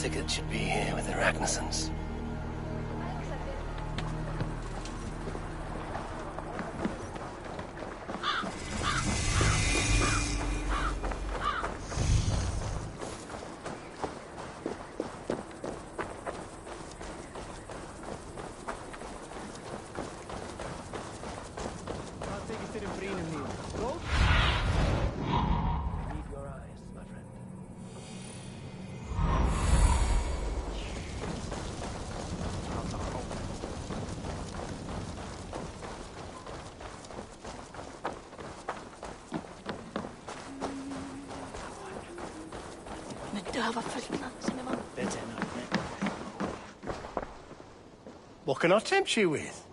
Sigurd should be here with the Ragnarsons. What can I tempt you with?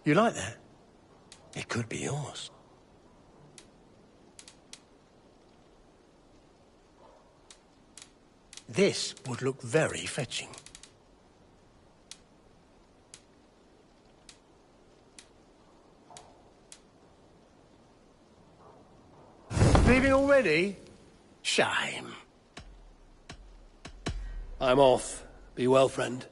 You like that? It could be yours. This would look very fetching. Leaving already? Shame. I'm off. Be well, friend.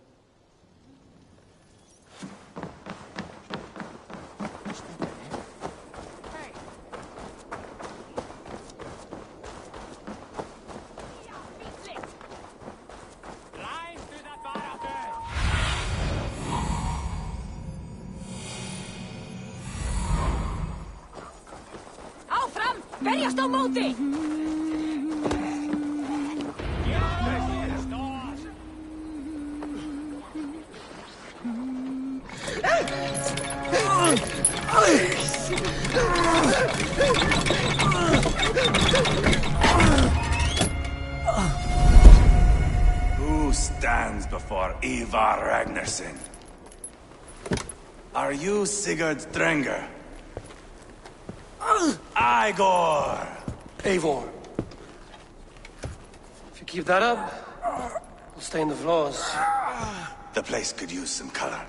Berjast á móti! Who stands before Ivar Ragnarsson? Are you Sigurd Drenger? Igor! Eivor. If you keep that up, we'll stain the floors. The place could use some color.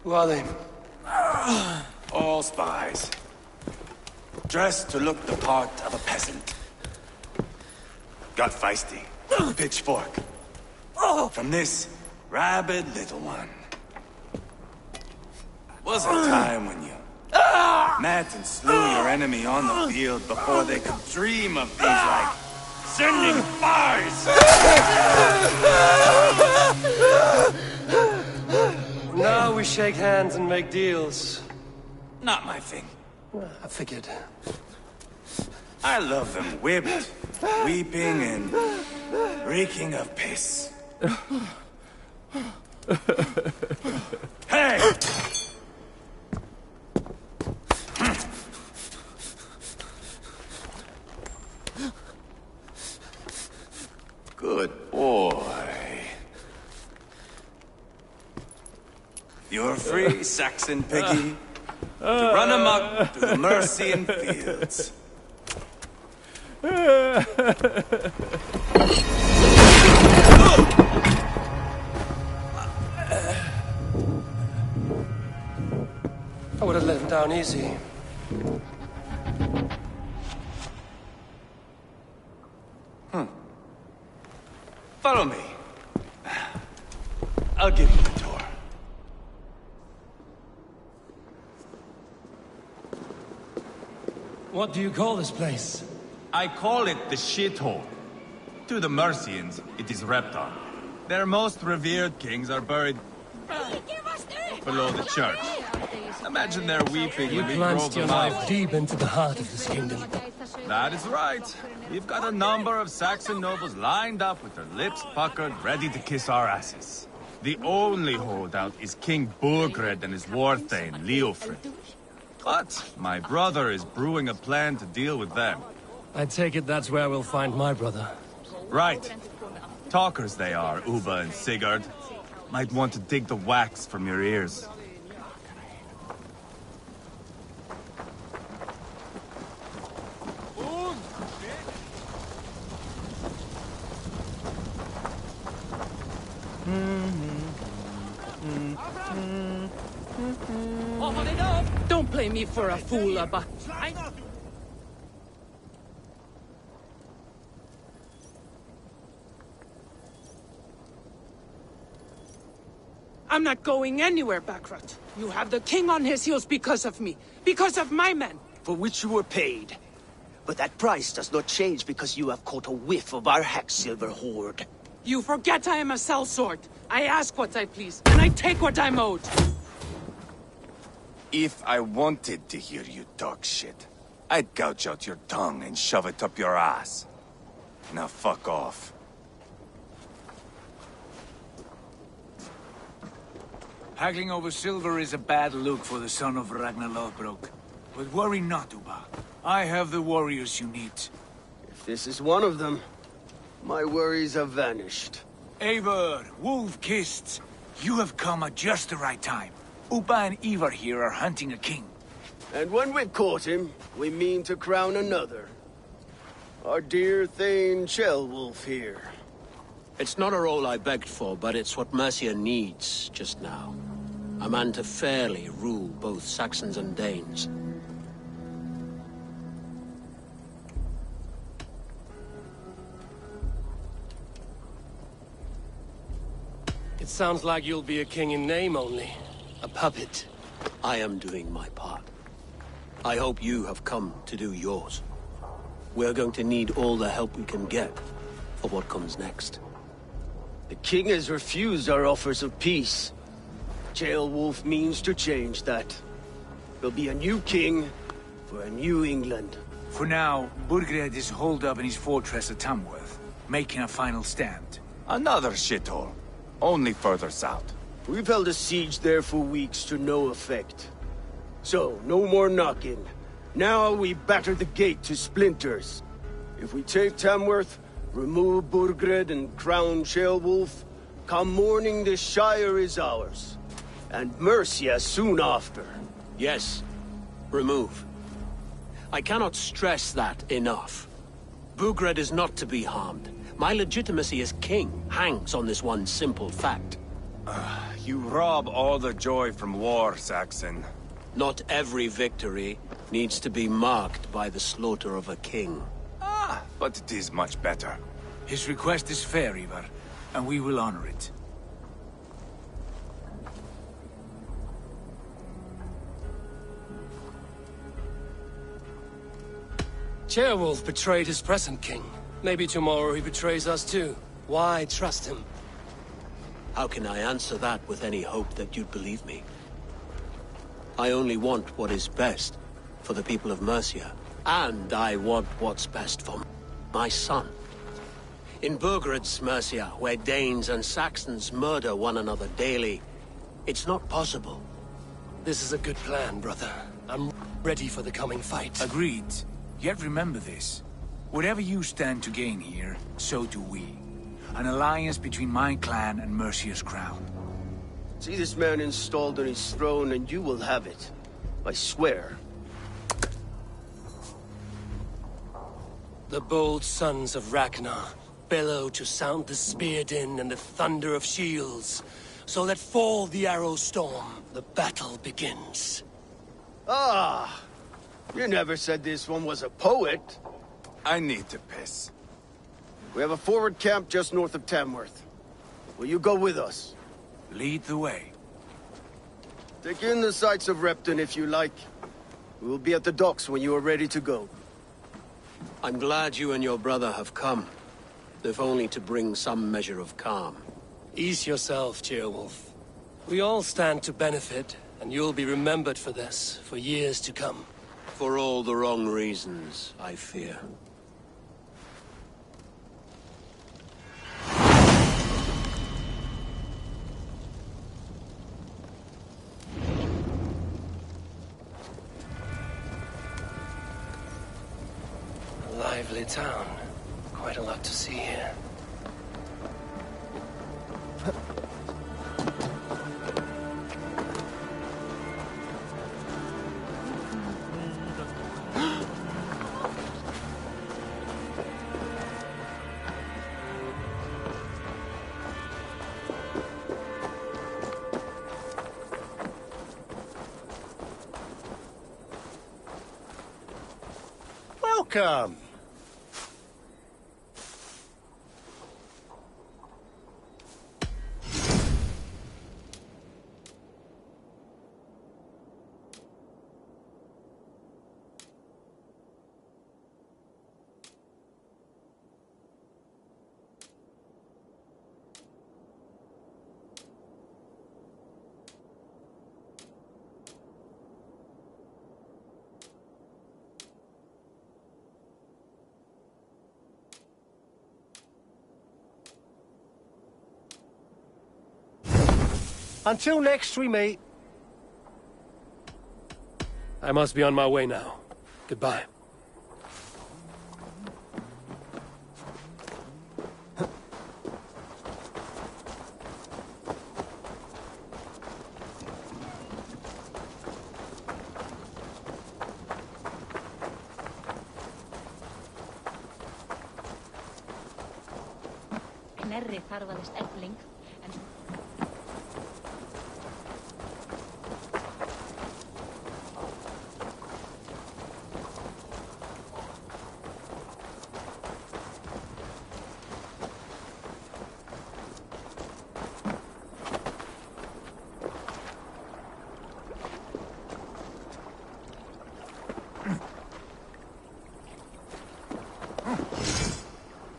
Who are they? All spies. Dressed to look the part of a peasant. Got feisty. Pitchfork. From this rabid little one. Was a time when you met and slew your enemy on the field before they could dream of things like sending spies! Now we shake hands and make deals. Not my thing. I figured. I love them whipped, weeping, and reeking of piss. Hey! Good boy. You're free, Saxon piggy, to run amok through the Mercian fields. I would have let him down easy. Follow me. I'll give you a tour. What do you call this place? I call it the shithole. To the Mercians, it is Repton. Their most revered kings are buried below the church. Imagine their weeping when we drove them out. Deep into the heart of this kingdom. That is right. We've got a number of Saxon nobles lined up with their lips puckered, ready to kiss our asses. The only holdout is King Burgred and his war thane, Leofrid. But my brother is brewing a plan to deal with them. I take it that's where we'll find my brother. Right. Talkers they are, Uba and Sigurd. Might want to dig the wax from your ears. play me for a fool, but I'm not going anywhere, Backrot. You have the king on his heels because of me. Because of my men. For which you were paid. But that price does not change because you have caught a whiff of our Hacksilver hoard. You forget I am a sellsword. I ask what I please, and I take what I'm owed. If I wanted to hear you talk shit, I'd gouge out your tongue and shove it up your ass. Now fuck off. Haggling over silver is a bad look for the son of Ragnar Lothbrok. But worry not, Uba. I have the warriors you need. If this is one of them, my worries have vanished. Eivor, Wolf-Kissed, you have come at just the right time. Uba and Ivar here are hunting a king. And when we've caught him, we mean to crown another. Our dear Thane Ceolwulf here. It's not a role I begged for, but it's what Mercia needs just now. A man to fairly rule both Saxons and Danes. It sounds like you'll be a king in name only. A puppet. I am doing my part. I hope you have come to do yours. We're going to need all the help we can get for what comes next. The king has refused our offers of peace. Ceolwulf means to change that. There'll be a new king for a new England. For now, Burgred is holed up in his fortress at Tamworth, making a final stand. Another shithole. Only further south. We've held a siege there for weeks to no effect. So, no more knocking. Now we batter the gate to splinters. If we take Tamworth, remove Burgred and crown Ceolwulf, come morning the Shire is ours. And Mercia soon after. Yes, remove. I cannot stress that enough. Burgred is not to be harmed. My legitimacy as king hangs on this one simple fact. You rob all the joy from war, Saxon. Not every victory needs to be marked by the slaughter of a king. But it is much better. His request is fair, Ivar, and we will honor it. Ceolwulf betrayed his present king. Maybe tomorrow he betrays us too. Why trust him? How can I answer that with any hope that you'd believe me? I only want what is best for the people of Mercia. And I want what's best for my son. In Burgred's Mercia, where Danes and Saxons murder one another daily, it's not possible. This is a good plan, brother. I'm ready for the coming fight. Agreed. Yet remember this. Whatever you stand to gain here, so do we. An alliance between my clan and Mercia's crown. See this man installed on his throne and you will have it. I swear. The bold sons of Ragnar bellow to sound the spear din and the thunder of shields. So let fall the arrow storm. The battle begins. Ah! You never said this one was a poet. I need to piss. We have a forward camp just north of Tamworth. Will you go with us? Lead the way. Take in the sights of Repton if you like. We will be at the docks when you are ready to go. I'm glad you and your brother have come, if only to bring some measure of calm. Ease yourself, Ceolwulf. We all stand to benefit, and you'll be remembered for this, for years to come. For all the wrong reasons, I fear. A lively town. Quite a lot to see here. Welcome. Until next we meet. I must be on my way now. Goodbye. Knerri þarfaðist efling, en...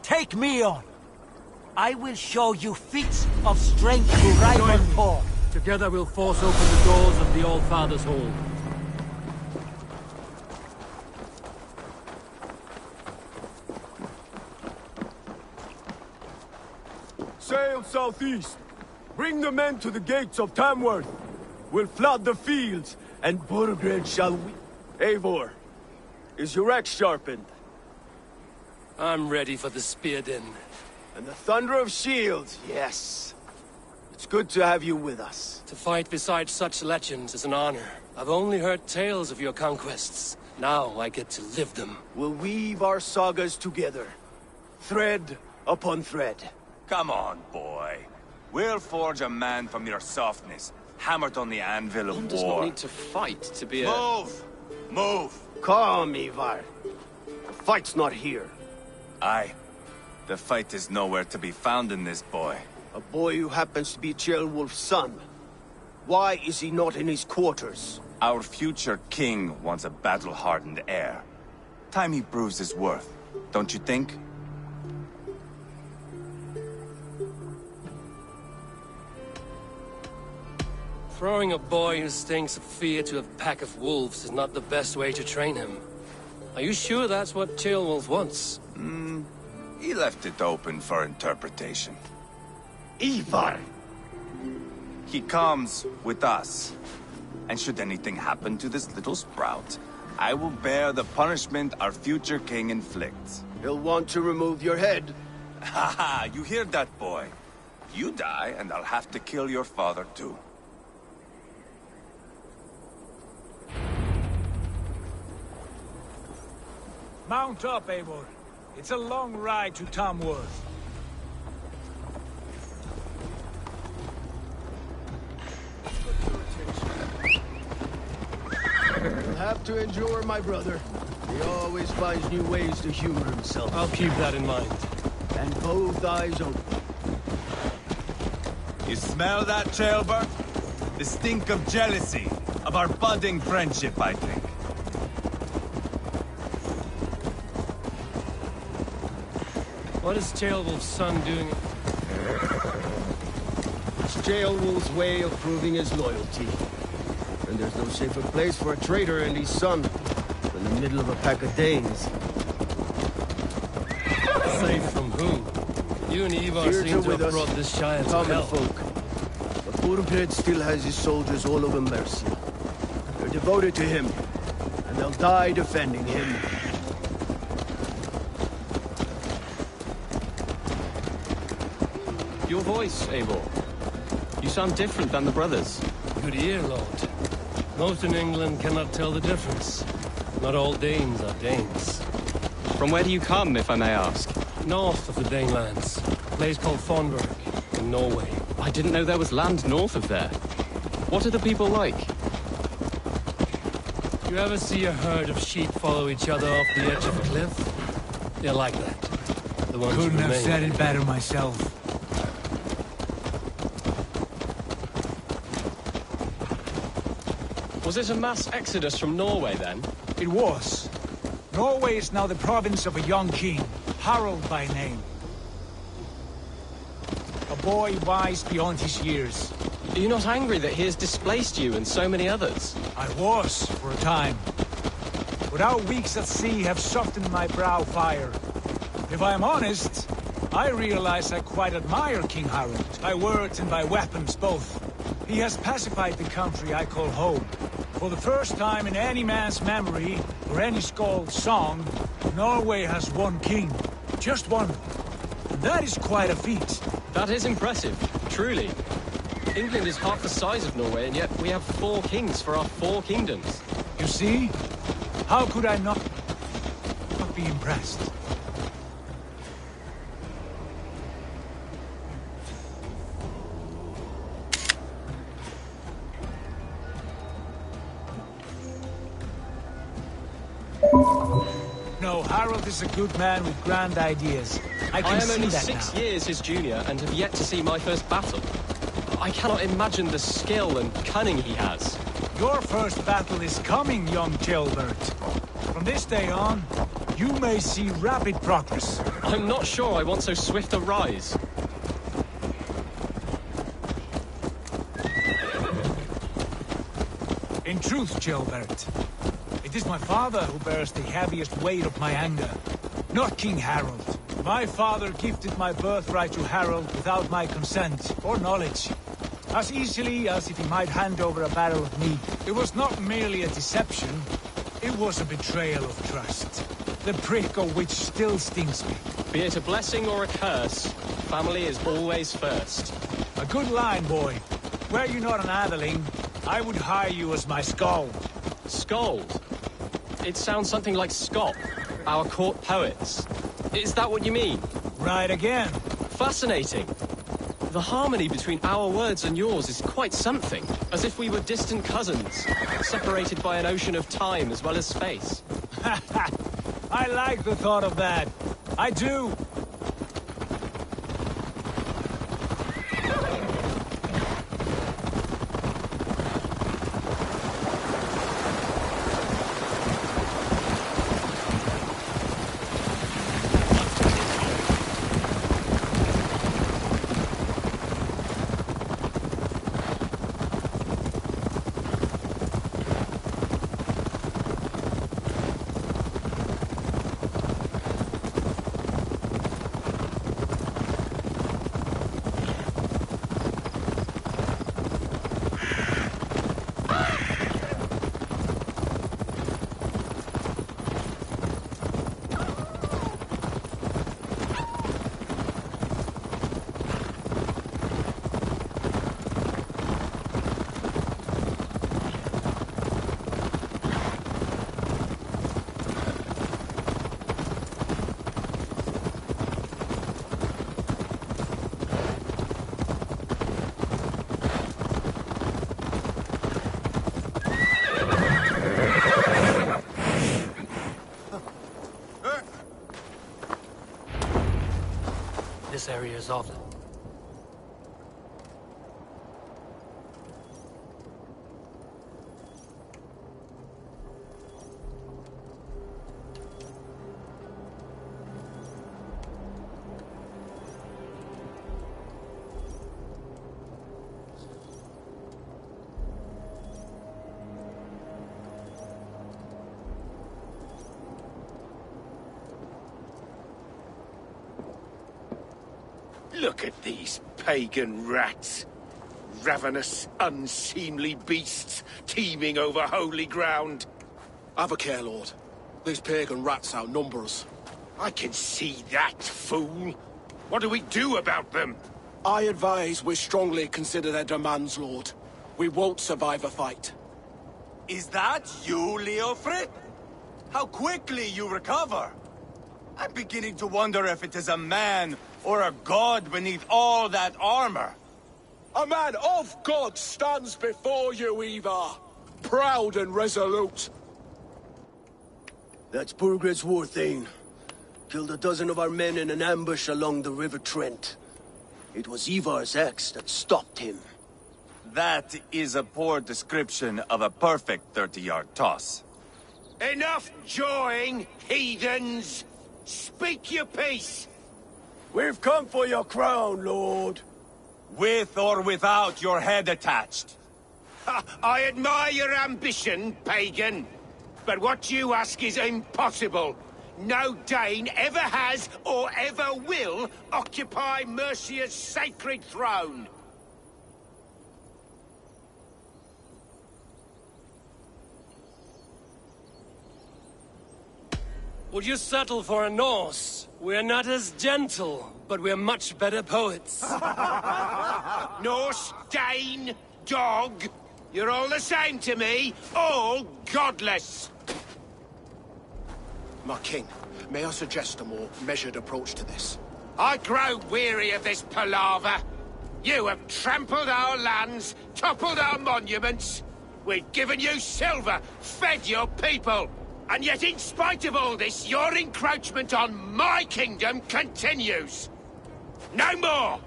Take me on. I will show you feats of strength to rival poor. Together we'll force open the doors of the All-Father's Hall. Sail southeast. Bring the men to the gates of Tamworth. We'll flood the fields, and Burgred shall we... Eivor, is your axe sharpened? I'm ready for the spear din. And the thunder of shields, yes. It's good to have you with us. To fight beside such legends is an honor. I've only heard tales of your conquests. Now I get to live them. We'll weave our sagas together. Thread upon thread. Come on, boy. We'll forge a man from your softness, hammered on the anvil of One war. does not need to fight to be a... Move! Move! Calm, Ivar. The fight's not here. Aye. The fight is nowhere to be found in this boy. A boy who happens to be Ceolwulf's son. Why is he not in his quarters? Our future king wants a battle-hardened heir. Time he proves his worth, don't you think? Throwing a boy who stinks of fear to a pack of wolves is not the best way to train him. Are you sure that's what Ceolwulf wants? He left it open for interpretation. Ivar! He comes with us. And should anything happen to this little sprout, I will bear the punishment our future king inflicts. He'll want to remove your head. Haha, you hear that, boy? You die, and I'll have to kill your father, too. Mount up, Eivor. It's a long ride to Tamworth. You'll have to endure, my brother. He always finds new ways to humor himself. I'll keep that in mind. And both eyes open. You smell that, Ceolbert? The stink of jealousy, of our budding friendship, I think. What is Ceolwulf's son doing? It's Ceolwulf's way of proving his loyalty. And there's no safer place for a traitor and his son than the middle of a pack of Danes. Safe from who? You and Ivar Here seem to with have us, brought this giant to common hell. folk. But Burgred still has his soldiers all over Mercia. They're devoted to him, and they'll die defending him. Your voice, Eivor. You sound different than the brothers. Good ear, Lord. Most in England cannot tell the difference. Not all Danes are Danes. From where do you come, if I may ask? North of the Danelands. A place called Fonberg, in Norway. I didn't know there was land north of there. What are the people like? You ever see a herd of sheep follow each other off the edge of a cliff? They're like that. The ones who Couldn't have remain. said it better myself. Was it a mass exodus from Norway, then? It was. Norway is now the province of a young king, Harald by name. A boy wise beyond his years. Are you not angry that he has displaced you and so many others? I was, for a time. But our weeks at sea have softened my brow fire. If I am honest, I realize I quite admire King Harald, by words and by weapons both. He has pacified the country I call home. For the first time in any man's memory, or any skald's song, Norway has one king. Just one. And that is quite a feat. That is impressive, truly. England is half the size of Norway, and yet we have 4 kings for our 4 kingdoms. You see? How could I not be impressed? No, Harald is a good man with grand ideas. I can am see only that 6 now. years his junior and have yet to see my first battle. I cannot imagine the skill and cunning he has. Your first battle is coming, young Gilbert. From this day on, you may see rapid progress. I'm not sure I want so swift a rise. In truth, Gilbert, it is my father who bears the heaviest weight of my anger, not King Harald. My father gifted my birthright to Harald without my consent or knowledge. As easily as if he might hand over a barrel of meat. It was not merely a deception, it was a betrayal of trust. The prick of which still stings me. Be it a blessing or a curse, family is always first. A good line, boy. Were you not an atheling, I would hire you as my skald. Skald? It sounds something like Scott, our court poets. Is that what you mean? Right again. Fascinating. The harmony between our words and yours is quite something. As if we were distant cousins, separated by an ocean of time as well as space. I like the thought of that. I do. This area is off. Look at these pagan rats. Ravenous, unseemly beasts teeming over holy ground. Have a care, Lord. These pagan rats outnumber us. I can see that, fool. What do we do about them? I advise we strongly consider their demands, Lord. We won't survive a fight. Is that you, Leofrid? How quickly you recover! I'm beginning to wonder if it is a man or a god beneath all that armor. A man of God stands before you, Eva. Proud and resolute. That's Burgred's war thane. Killed a dozen of our men in an ambush along the River Trent. It was Ivar's axe that stopped him. That is a poor description of a perfect 30-yard toss. Enough jawing, heathens! Speak your piece! We've come for your crown, Lord. With or without your head attached. I admire your ambition, pagan. But what you ask is impossible. No Dane ever has or ever will occupy Mercia's sacred throne. Would you settle for a Norse? We're not as gentle, but we're much better poets. Norse, Dane, dog. You're all the same to me. All godless. My king, may I suggest a more measured approach to this? I grow weary of this palaver. You have trampled our lands, toppled our monuments. We've given you silver, fed your people. And yet, in spite of all this, your encroachment on my kingdom continues. No more!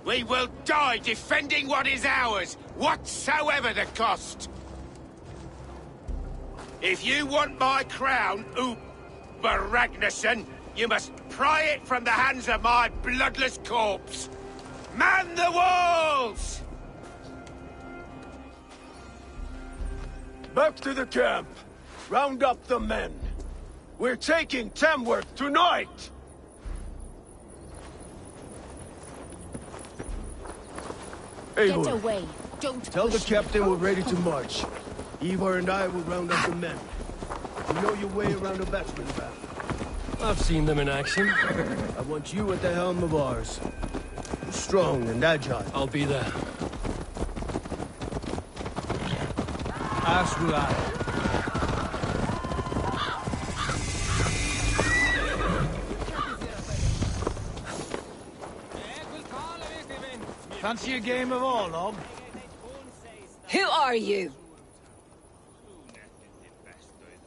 We will die defending what is ours, whatsoever the cost. If you want my crown, Uber Ragnarsson, you must pry it from the hands of my bloodless corpse. Man the walls! Back to the camp. Round up the men. We're taking Tamworth tonight! Get away. Don't Tell the captain we're ready to march. Ivar and I will round up the men. You know your way around a batsman battle. I've seen them in action. I want you at the helm of ours. Strong and agile. I'll be there. As will I. Fancy a game of all, Ob? Who are you?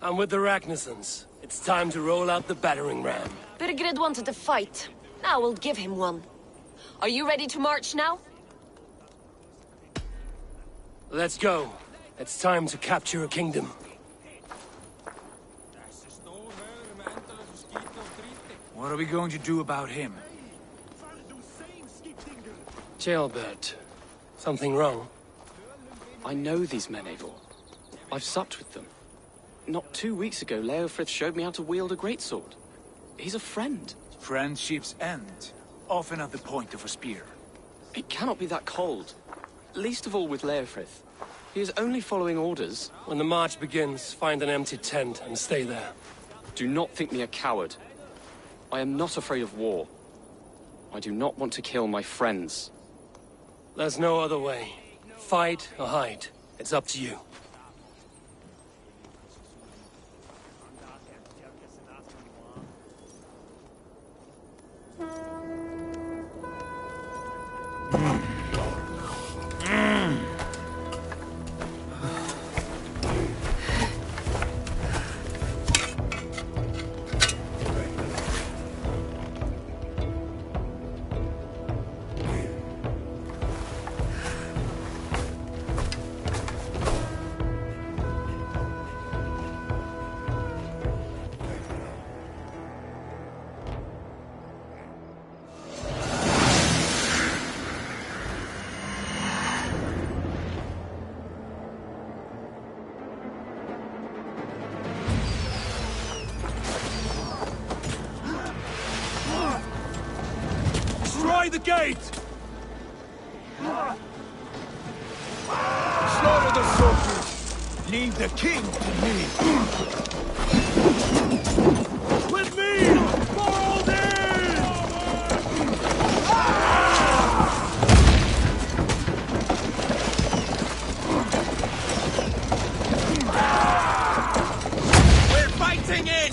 I'm with the Ragnarssons. It's time to roll out the battering ram. Burgred wanted to fight. Now we'll give him one. Are you ready to march now? Let's go. It's time to capture a kingdom. What are we going to do about him? Jailbird. Something wrong? I know these men, Eivor. I've supped with them. Not 2 weeks ago, Leofrith showed me how to wield a greatsword. He's a friend. Friendships end, often at the point of a spear. It cannot be that cold. Least of all with Leofrith. He is only following orders. When the march begins, find an empty tent and stay there. Do not think me a coward. I am not afraid of war. I do not want to kill my friends. There's no other way. Fight or hide. It's up to you. The gate! Slaughter the soldiers! Leave the king to me! With me! For all this! We're fighting in!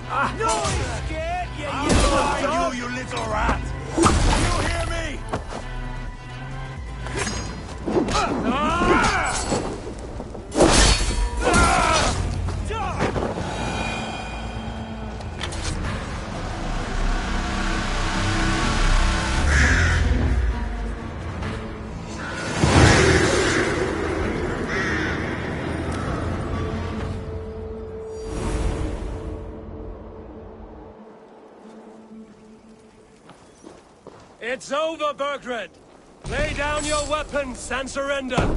No, he's scared! You little rat! You hear me? It's over, Burgred! Lay down your weapons and surrender!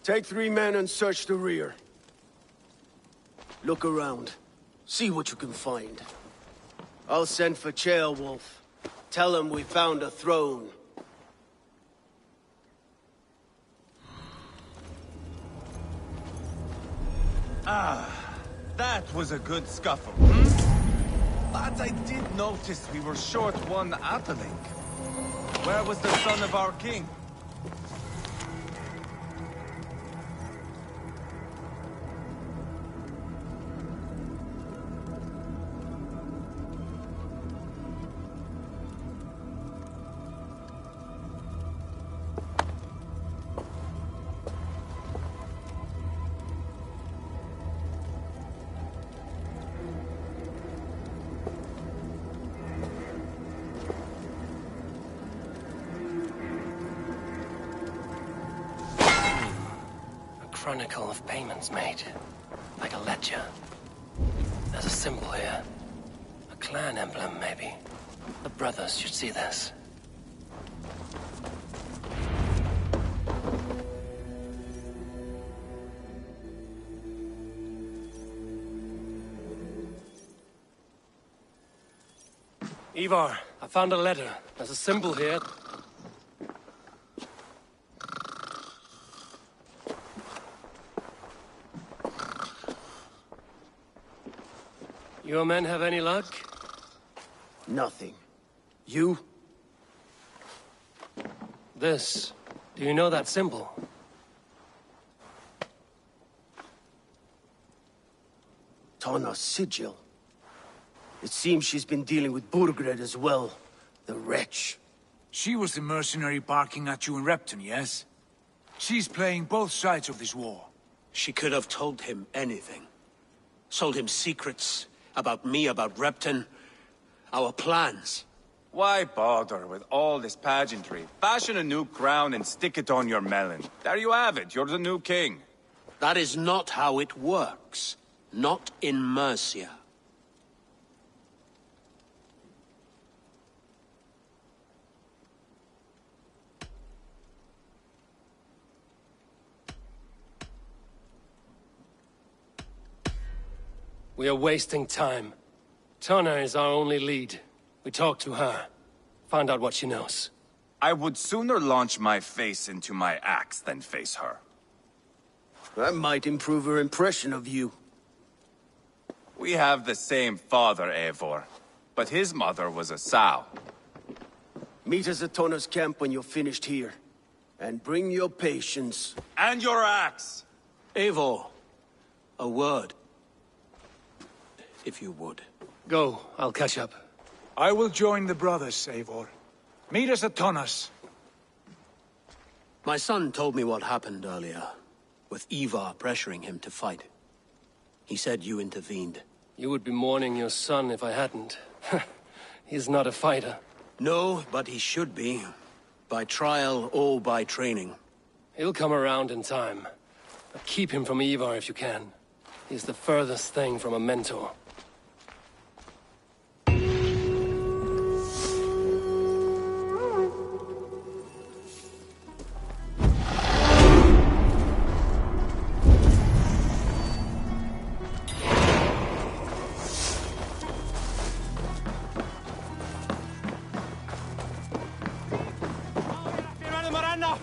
Take 3 men and search the rear. Look around. See what you can find. I'll send for Ceolwulf. Tell him we found a throne. That was a good scuffle, hmm? But I did notice we were short one atheling. Where was the son of our king? Chronicle of payments made. Like a ledger. There's a symbol here. A clan emblem, maybe. The brothers should see this. Ivar, I found a letter. There's a symbol here. Your men have any luck? Nothing. You? This. Do you know that symbol? Tana's sigil. It seems she's been dealing with Burgred as well. The wretch. She was the mercenary barking at you in Repton, yes? She's playing both sides of this war. She could have told him anything. Sold him secrets. About me, about Repton. Our plans. Why bother with all this pageantry? Fashion a new crown and stick it on your melon. There you have it, you're the new king. That is not how it works. Not in Mercia. We are wasting time. Tana is our only lead. We talk to her. Find out what she knows. I would sooner launch my face into my axe than face her. That might improve her impression of you. We have the same father, Eivor. But his mother was a sow. Meet us at Tana's camp when you're finished here. And bring your patience. And your axe! Eivor, a word. If you would. Go, I'll catch up. I will join the brothers, Eivor. Meet us at Tana's. My son told me what happened earlier, with Ivar pressuring him to fight. He said you intervened. You would be mourning your son if I hadn't. He's not a fighter. No, but he should be. By trial or by training. He'll come around in time. But keep him from Ivar if you can. He's the furthest thing from a mentor. Marana!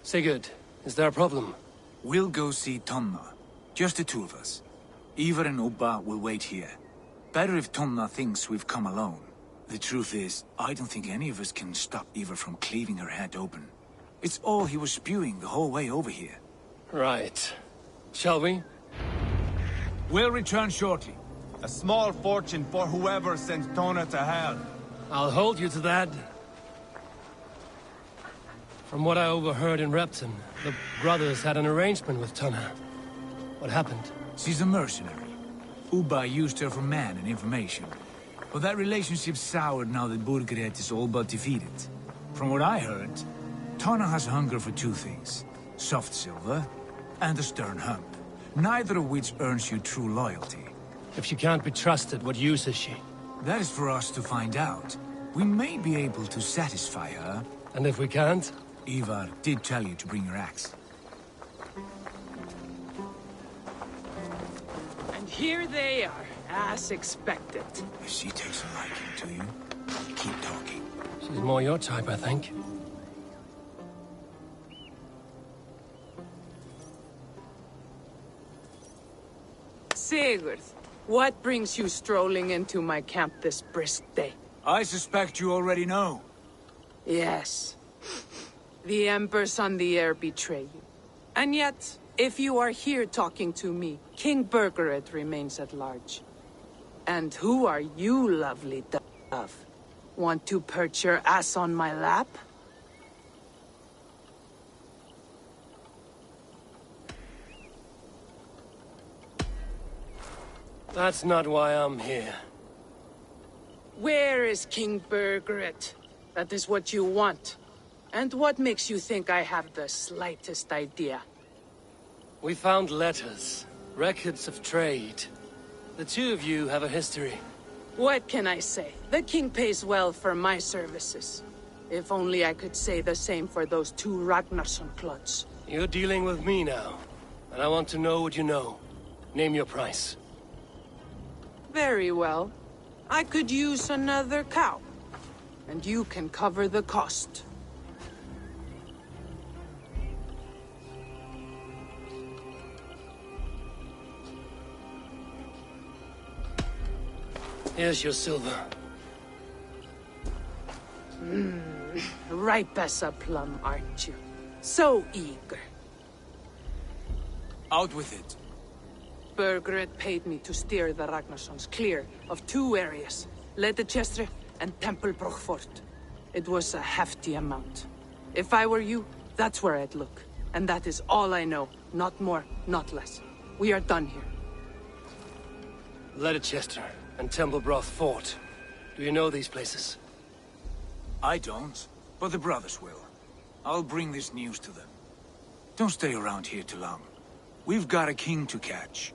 Sigurd, is there a problem? We'll go see Tonna. Just the two of us. Ivar and Ubba will wait here. Better if Tonna thinks we've come alone. The truth is, I don't think any of us can stop Ivar from cleaving her head open. It's all he was spewing the whole way over here. Right. Shall we? We'll return shortly. A small fortune for whoever sends Tonna to hell. I'll hold you to that. From what I overheard in Repton, the brothers had an arrangement with Tonna. What happened? She's a mercenary. Ubba used her for man and information. But that relationship soured now that Burgred is all but defeated. From what I heard, Tonna has hunger for two things. Soft silver and a stern hump. Neither of which earns you true loyalty. If she can't be trusted, what use is she? That is for us to find out. We may be able to satisfy her. And if we can't? Ivar did tell you to bring your axe. And here they are, as expected. If she takes a liking to you, keep talking. She's more your type, I think. Sigurd, what brings you strolling into my camp this brisk day? I suspect you already know. Yes. The Embers on the air betray you. And yet, if you are here talking to me, King Burgred remains at large. And who are you, lovely dove? Want to perch your ass on my lap? That's not why I'm here. Where is King Burgred? That is what you want. And what makes you think I have the slightest idea? We found letters. Records of trade. The two of you have a history. What can I say? The king pays well for my services. If only I could say the same for those two Ragnarsson clods. You're dealing with me now, and I want to know what you know. Name your price. Very well. I could use another cow. And you can cover the cost. Here's your silver. Ripe as a plum, aren't you? So eager. Out with it. Burgred paid me to steer the Ragnarssons clear of two areas, Ledichestre and Temple Brochfort. It was a hefty amount. If I were you, that's where I'd look. And that is all I know. Not more, not less. We are done here. Ledichestre and Templebroth Fort. Do you know these places? I don't, but the brothers will. I'll bring this news to them. Don't stay around here too long. We've got a king to catch.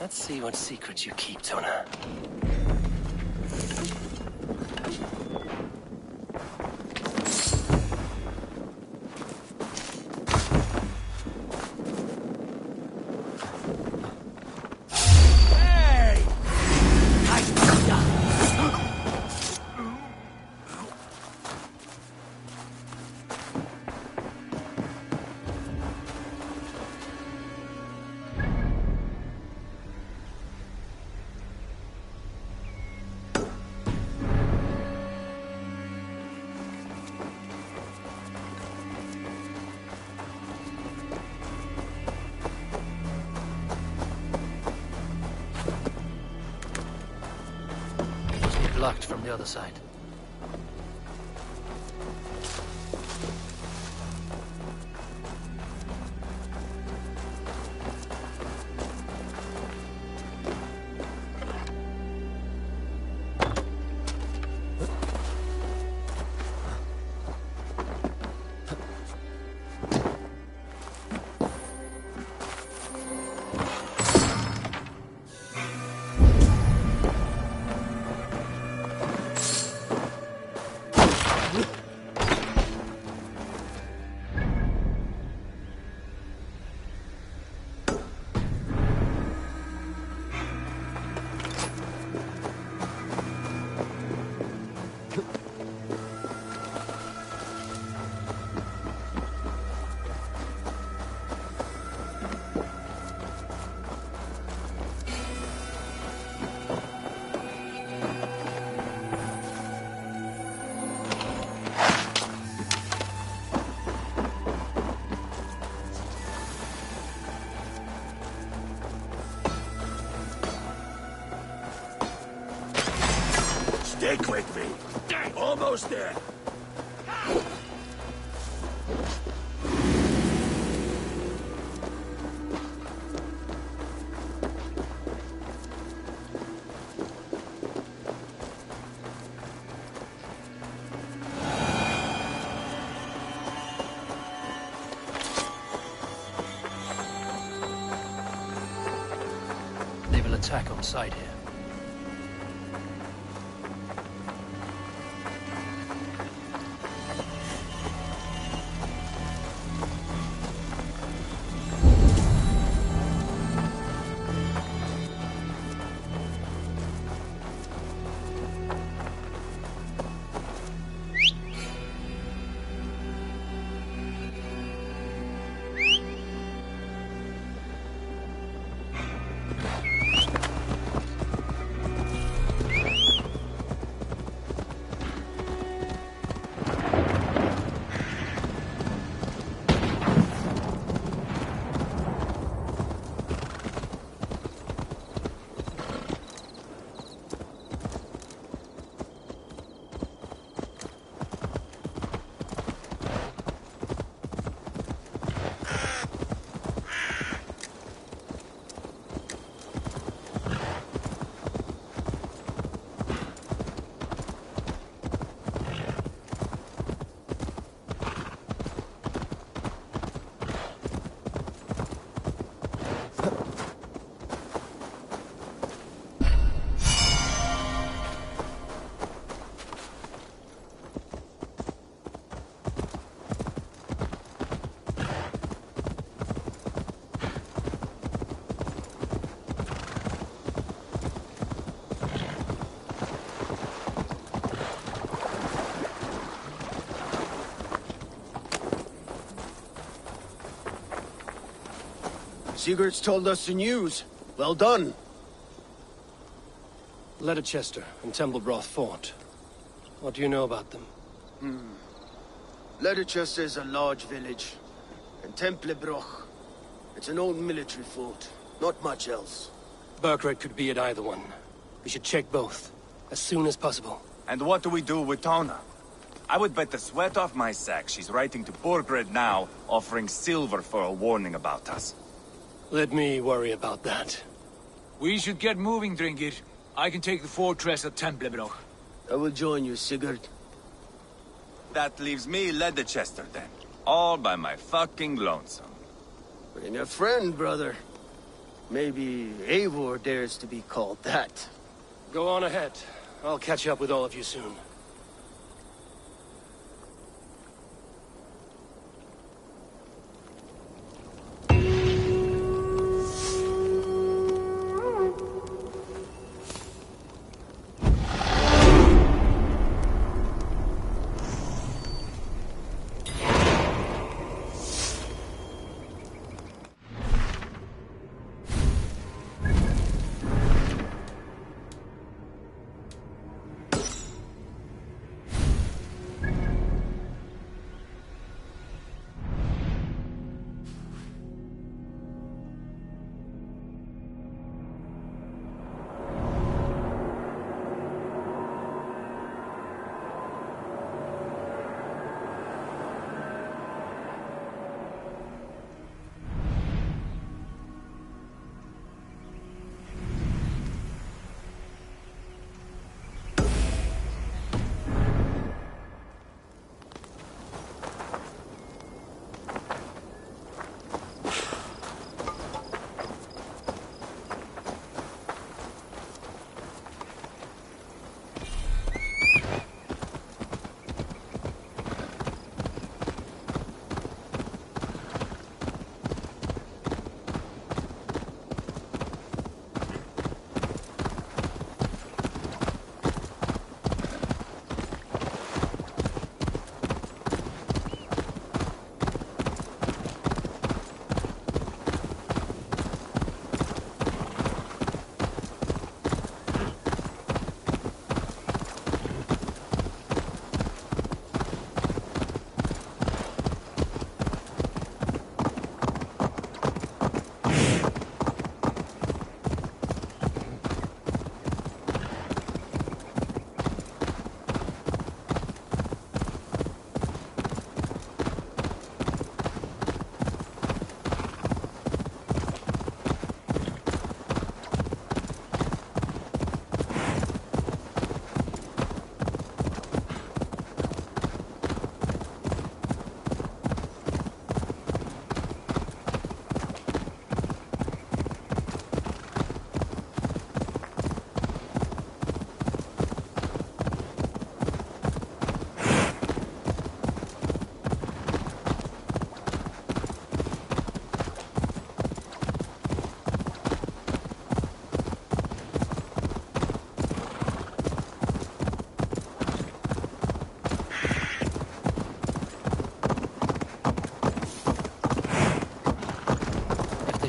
Let's see what secrets you keep, Tona. Blocked from the other side. Stick with me. Almost there. They will attack on sight here. Sigurd's told us the news. Well done. Leicester and Templebroth fought. What do you know about them? Leicester is a large village. And Templebroch, it's an old military fort. Not much else. Burkred could be at either one. We should check both, as soon as possible. And what do we do with Tona? I would bet the sweat off my sack she's writing to Borgred now, offering silver for a warning about us. Let me worry about that. We should get moving, Dringir. I can take the fortress at Templebroch. I will join you, Sigurd. That leaves me Leicester then. All by my fucking lonesome. Bring a friend, brother. Maybe Eivor dares to be called that. Go on ahead. I'll catch up with all of you soon.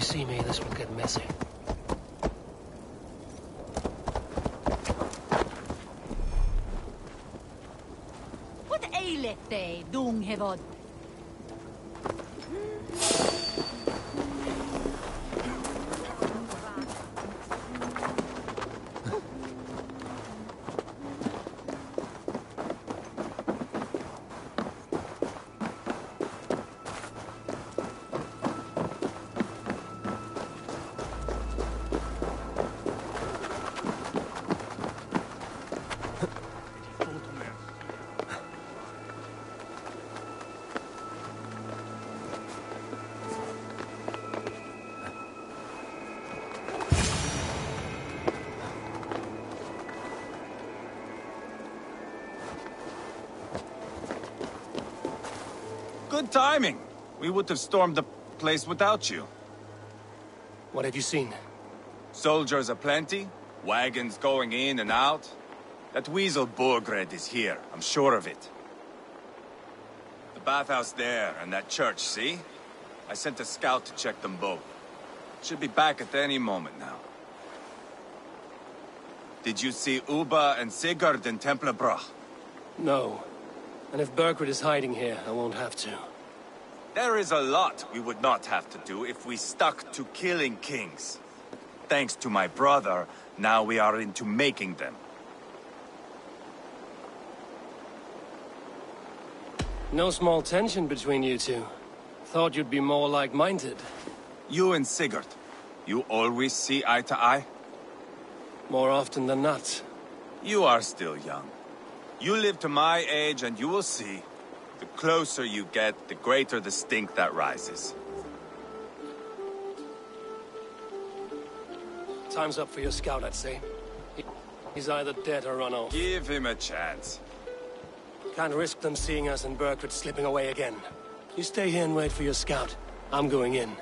See me, this will get messy. What aileth they, Dunghevod? Good timing. We would have stormed the place without you. What have you seen? Soldiers aplenty, wagons going in and out. That weasel Borgred is here, I'm sure of it. The bathhouse there, and that church, see? I sent a scout to check them both. Should be back at any moment now. Did you see Uba and Sigurd in Templebrach? No. And if Burgred is hiding here, I won't have to. There is a lot we would not have to do if we stuck to killing kings. Thanks to my brother, now we are into making them. No small tension between you two. Thought you'd be more like-minded. You and Sigurd, you always see eye to eye? More often than not. You are still young. You live to my age and you will see. The closer you get, the greater the stink that rises. Time's up for your scout, I'd say. He's either dead or run off. Give him a chance. Can't risk them seeing us and Burkhardt slipping away again. You stay here and wait for your scout. I'm going in.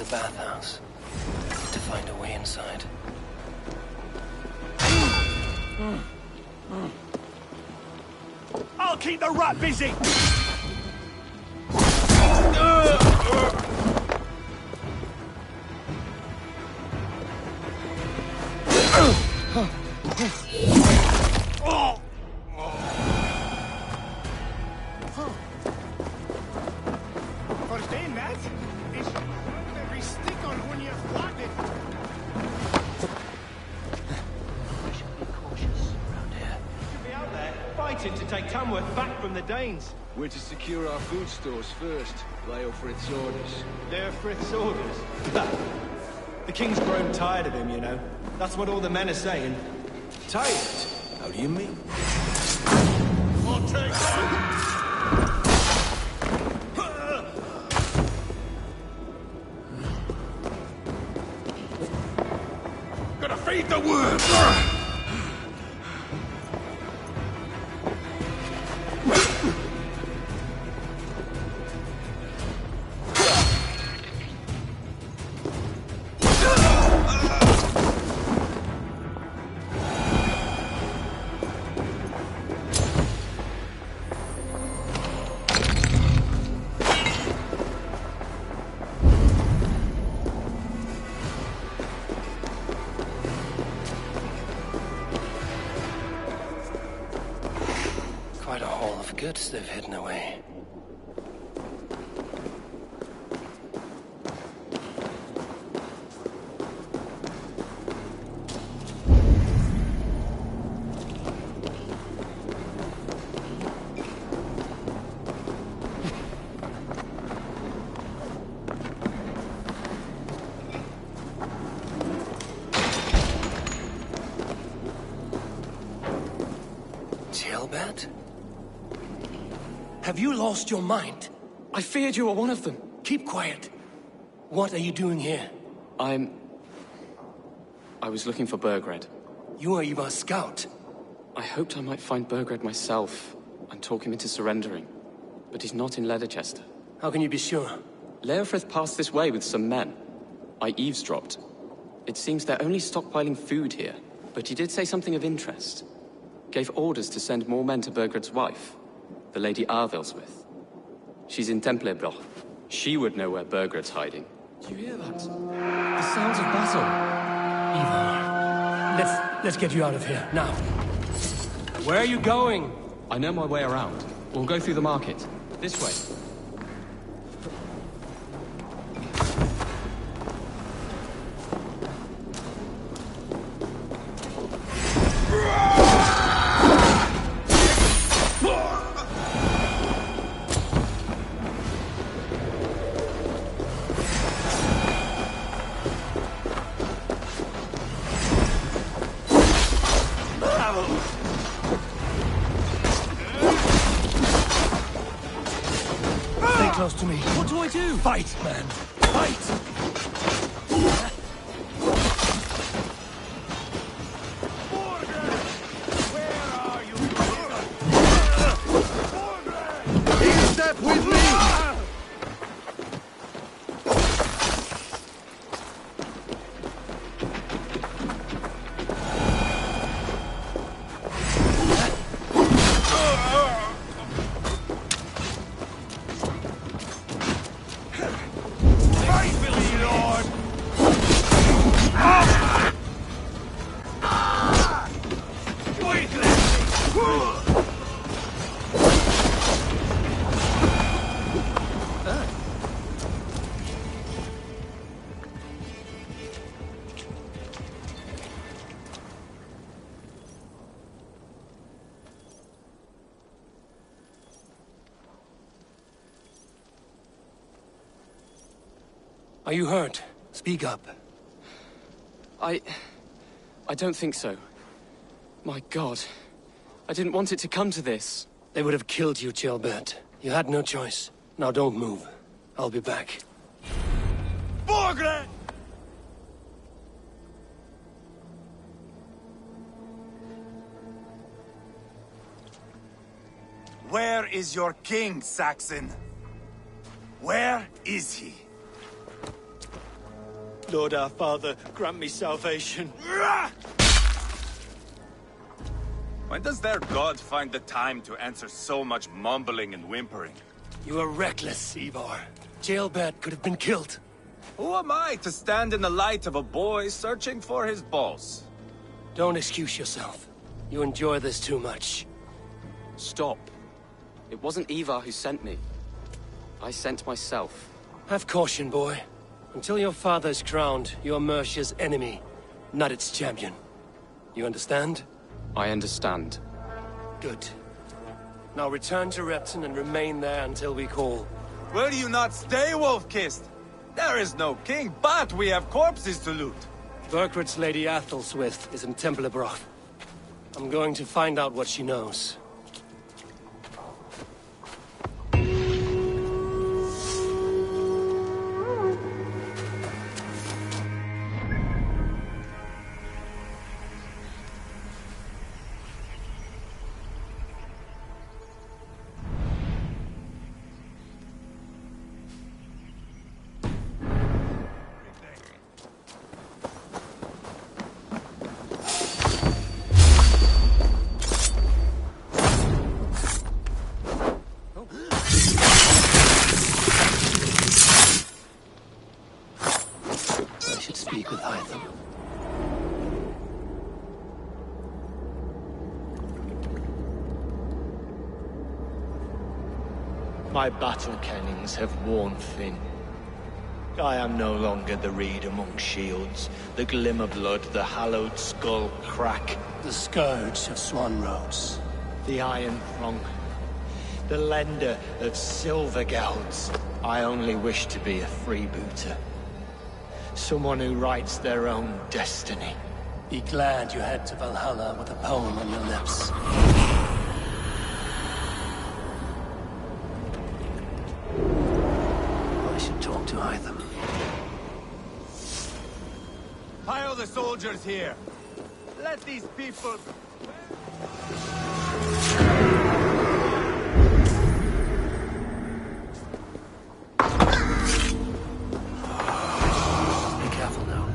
Bathhouse. Need to find a way inside. I'll keep the rat busy! We're to secure our food stores first. Leofrith's orders. Leofrith's orders? The king's grown tired of him, you know. That's what all the men are saying. Tired? How do you mean? I'll take that! Gotta feed the worms! Quite a haul of goods they've hidden away. Tailbat? Have you lost your mind? I feared you were one of them. Keep quiet. What are you doing here? I was looking for Burgred. You are Ivar's scout. I hoped I might find Burgred myself and talk him into surrendering. But he's not in Leidchester. How can you be sure? Leofrith passed this way with some men. I eavesdropped. It seems they're only stockpiling food here, but he did say something of interest. Gave orders to send more men to Burgred's wife, the Lady Arvilswith. She's in Templebrach. She would know where Burgred's hiding. Do you hear that? The sounds of battle. Ivar, let's get you out of here, now. Where are you going? I know my way around. We'll go through the market. This way. close to me. What do I do? Fight, man. Fight! Step with me! Are you hurt? Speak up. I don't think so. My God. I didn't want it to come to this. They would have killed you, Jailbird. You had no choice. Now don't move. I'll be back. Borgred! Where is your king, Saxon? Where is he? Lord our Father, grant me salvation. When does their god find the time to answer so much mumbling and whimpering? You are reckless, Ivar. Jailbird could have been killed. Who am I to stand in the light of a boy searching for his balls? Don't excuse yourself. You enjoy this too much. Stop. It wasn't Ivar who sent me. I sent myself. Have caution, boy. Until your father's crowned, you are Mercia's enemy, not its champion. You understand? I understand. Good. Now return to Repton and remain there until we call. Will you not stay, Wolf-Kissed? There is no king, but we have corpses to loot. Burkred's Lady Athelstwith is in Templebroth. I'm going to find out what she knows. My battle kennings have worn thin. I am no longer the reed among shields, the glimmer blood, the hallowed skull crack. The scourge of Swan Roads. The iron throng. The lender of silver gelds. I only wish to be a freebooter. Someone who writes their own destiny. Be glad you head to Valhalla with a poem on your lips. I should talk to Hytham. Pile the soldiers here. Let these people... Be careful now.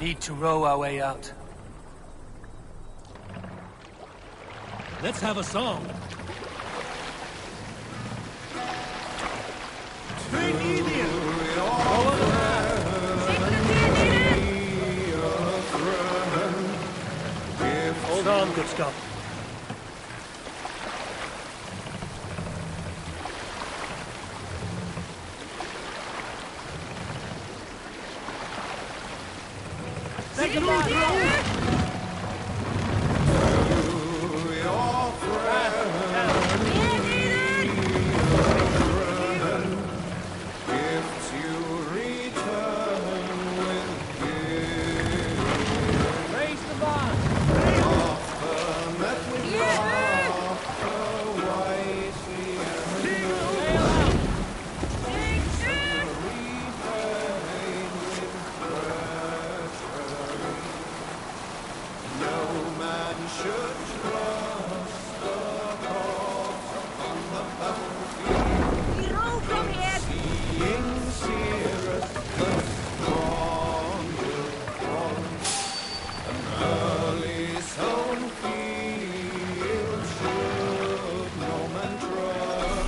need to row our way out. Let's have a song. Hold on, good Scott.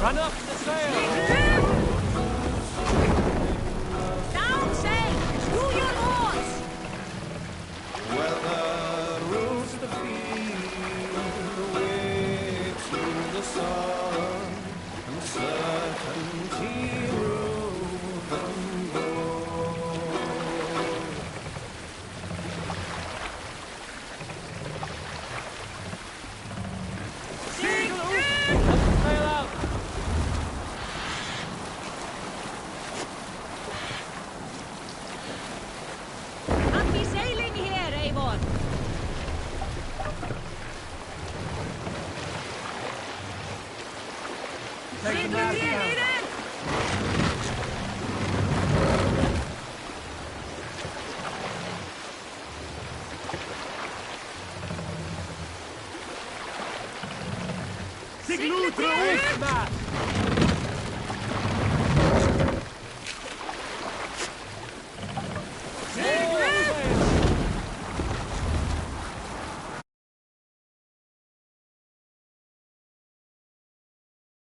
Run up the sail! Down sail! Screw your oars! Weather rules the field away to the sun, and certainty rules them both. Sail out! Can't be sailing here, Eivor! Take the mast down. Siglutra! Raise the mast!